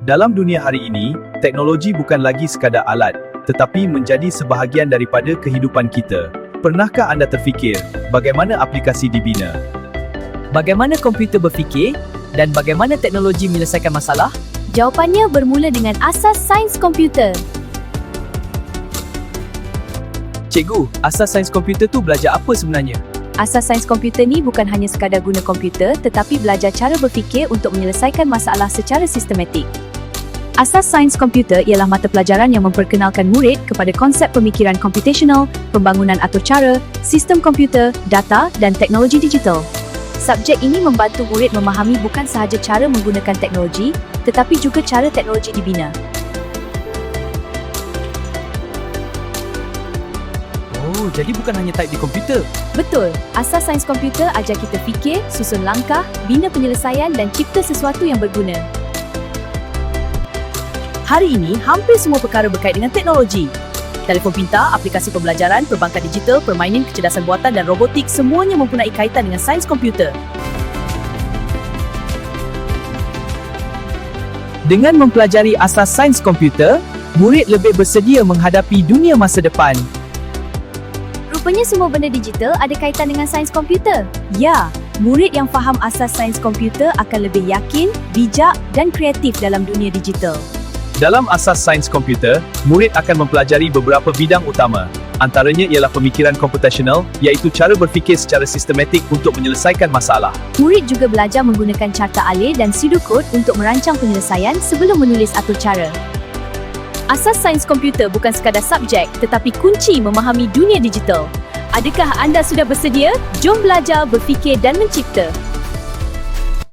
Dalam dunia hari ini, teknologi bukan lagi sekadar alat, tetapi menjadi sebahagian daripada kehidupan kita. Pernahkah anda terfikir, bagaimana aplikasi dibina? Bagaimana komputer berfikir dan bagaimana teknologi menyelesaikan masalah? Jawapannya bermula dengan asas sains komputer. Cikgu, asas sains komputer tu belajar apa sebenarnya? Asas sains komputer ni bukan hanya sekadar guna komputer, tetapi belajar cara berfikir untuk menyelesaikan masalah secara sistematik. Asas sains komputer ialah mata pelajaran yang memperkenalkan murid kepada konsep pemikiran komputasional, pembangunan atur cara, sistem komputer, data dan teknologi digital. Subjek ini membantu murid memahami bukan sahaja cara menggunakan teknologi, tetapi juga cara teknologi dibina. Oh, jadi bukan hanya type di komputer. Betul, asas sains komputer ajar kita fikir, susun langkah, bina penyelesaian dan cipta sesuatu yang berguna. Hari ini, hampir semua perkara berkait dengan teknologi. Telefon pintar, aplikasi pembelajaran, perbankan digital, permainan kecerdasan buatan dan robotik semuanya mempunyai kaitan dengan sains komputer. Dengan mempelajari asas sains komputer, murid lebih bersedia menghadapi dunia masa depan. Rupanya semua benda digital ada kaitan dengan sains komputer. Ya, murid yang faham asas sains komputer akan lebih yakin, bijak dan kreatif dalam dunia digital. Dalam asas sains komputer, murid akan mempelajari beberapa bidang utama. Antaranya ialah pemikiran komputasional, iaitu cara berfikir secara sistematik untuk menyelesaikan masalah. Murid juga belajar menggunakan carta alih dan pseudocode untuk merancang penyelesaian sebelum menulis atur cara. Asas sains komputer bukan sekadar subjek, tetapi kunci memahami dunia digital. Adakah anda sudah bersedia? Jom belajar, berfikir dan mencipta.